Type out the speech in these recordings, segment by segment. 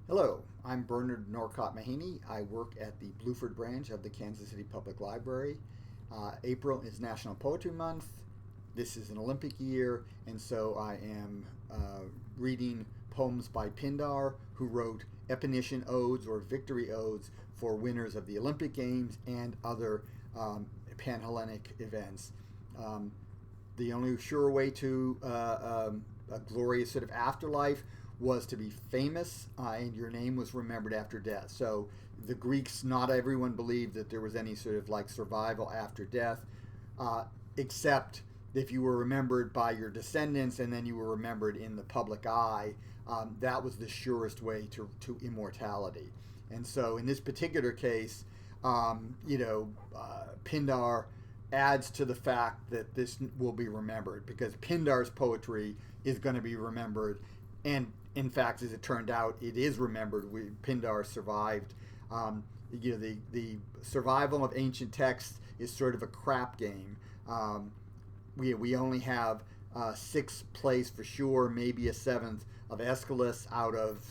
Hello, I'm Bernard Norcott-Mahany. I work at the Bluford branch of the Kansas City Public Library. April is National Poetry Month. This is an Olympic year, and so I am reading poems by Pindar, who wrote epinician odes or victory odes for winners of the Olympic Games and other Pan-Hellenic events. The only sure way to a glorious sort of afterlife was to be famous, and your name was remembered after death. So the Greeks, not everyone believed that there was any sort of like survival after death, except if you were remembered by your descendants and then you were remembered in the public eye. That was the surest way to immortality. And so in this particular case, Pindar adds to the fact that this will be remembered because Pindar's poetry is going to be remembered. And in fact, as it turned out, it is remembered. Pindar survived. The survival of ancient texts is sort of a crap game. We only have 6 plays for sure, maybe a 7th of Aeschylus out of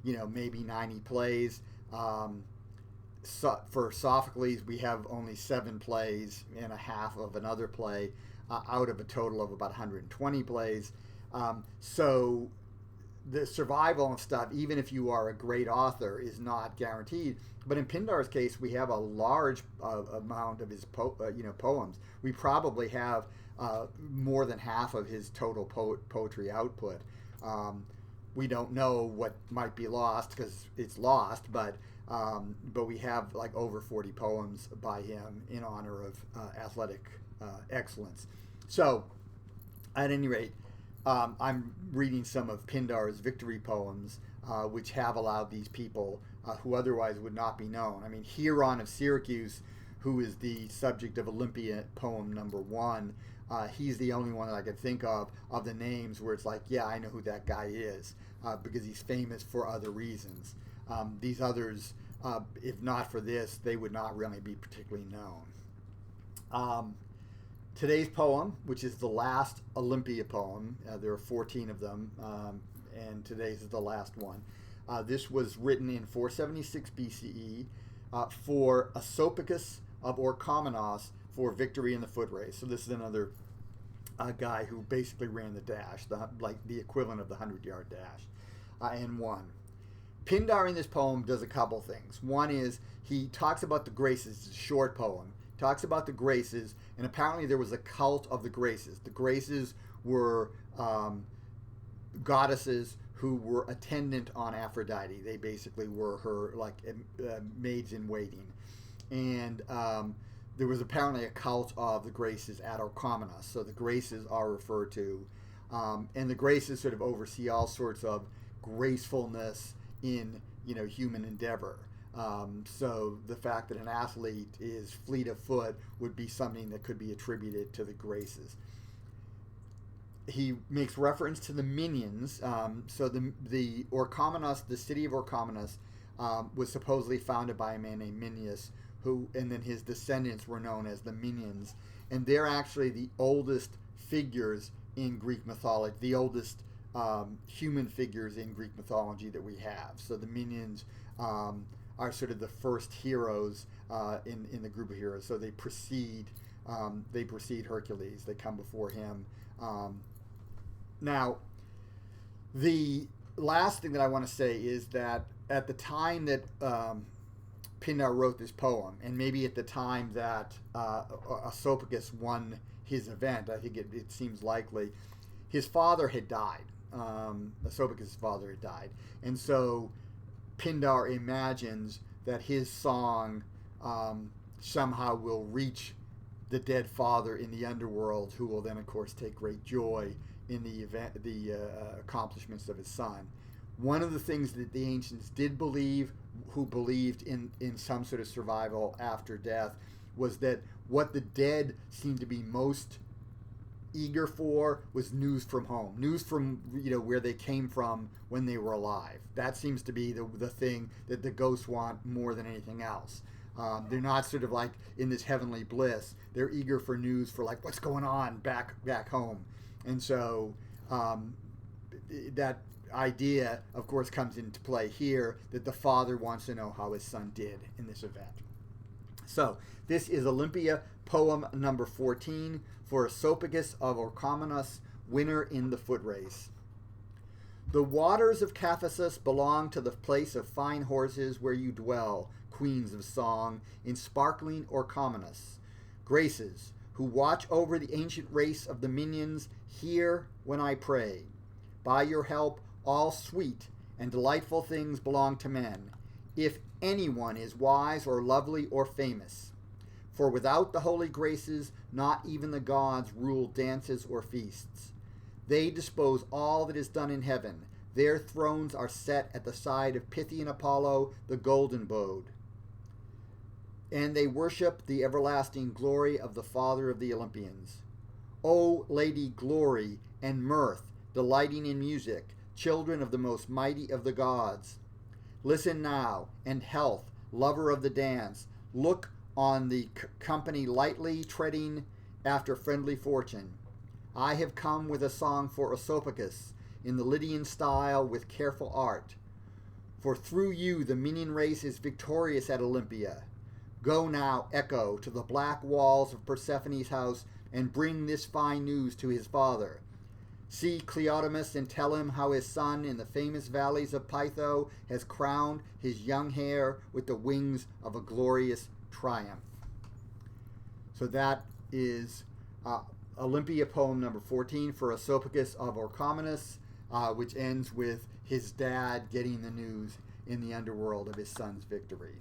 maybe 90 plays. For Sophocles, we have only 7 plays and a half of another play out of a total of about 120 plays. So the survival and stuff, even if you are a great author, is not guaranteed. But in Pindar's case, we have a large amount of his poems. We probably have more than half of his total poetry output. We don't know what might be lost because it's lost, but we have like over 40 poems by him in honor of athletic excellence. So, at any rate, I'm reading some of Pindar's victory poems, which have allowed these people who otherwise would not be known. I mean, Hieron of Syracuse, who is the subject of Olympia poem number 1, he's the only one that I could think of the names where it's like, yeah, I know who that guy is, because he's famous for other reasons. These others, if not for this, they would not really be particularly known. Today's poem, which is the last Olympia poem, there are 14 of them, and today's is the last one. This was written in 476 BCE for Asopichos of Orchomenos for victory in the foot race. So this is another guy who basically ran the dash, like the equivalent of the 100-yard dash, and won. Pindar in this poem does a couple things. One is he talks about the Graces. It's a short poem. Talks about the Graces, and apparently there was a cult of the Graces. The Graces were goddesses who were attendant on Aphrodite. They basically were her maids in waiting, and there was apparently a cult of the Graces at Orchomenos. So the Graces are referred to, and the Graces sort of oversee all sorts of gracefulness in human endeavor. So the fact that an athlete is fleet of foot would be something that could be attributed to the Graces. He makes reference to the minions. So the Orchomenos, the city of Orchomenos, was supposedly founded by a man named Minyas, and then his descendants were known as the minions, and they're actually the oldest figures in Greek mythology, the oldest human figures in Greek mythology that we have. So the minions are sort of the first heroes in the group of heroes. So they precede Hercules. They come before him. Now, the last thing that I want to say is that at the time that Pindar wrote this poem, and maybe at the time that Asopichos won his event, I think it seems likely, his father had died. Asopichos' father had died. And so Pindar imagines that his song somehow will reach the dead father in the underworld, who will then, of course, take great joy in the accomplishments of his son. One of the things that the ancients did believe, who believed in some sort of survival after death, was that what the dead seemed to be most eager for was news from home, news from where they came from when they were alive. That seems to be the thing that the ghosts want more than anything else. They're not sort of like in this heavenly bliss. They're eager for news for like what's going on back home, and so that idea, of course, comes into play here, that the father wants to know how his son did in this event. So this is Olympia, poem number 14, for Asopichos of Orchomenos, winner in the foot race. The waters of Caphasus belong to the place of fine horses where you dwell, queens of song, in sparkling Orchomenos. Graces, who watch over the ancient race of the minions, hear when I pray. By your help, all sweet and delightful things belong to men, if anyone is wise or lovely or famous. For without the holy graces, not even the gods rule dances or feasts. They dispose all that is done in heaven. Their thrones are set at the side of Pythian Apollo, the golden bowed. And they worship the everlasting glory of the father of the Olympians. O Lady Glory and Mirth, delighting in music, children of the most mighty of the gods. Listen now, and Health, lover of the dance, look on the company lightly treading after friendly fortune. I have come with a song for Asopichos, in the Lydian style with careful art. For through you the minion race is victorious at Olympia. Go now, Echo, to the black walls of Persephone's house, and bring this fine news to his father. See Cleodamus and tell him how his son in the famous valleys of Pytho has crowned his young hair with the wings of a glorious triumph. So that is Olympia, poem number 14, for Asopichos of Orchomenos, which ends with his dad getting the news in the underworld of his son's victory.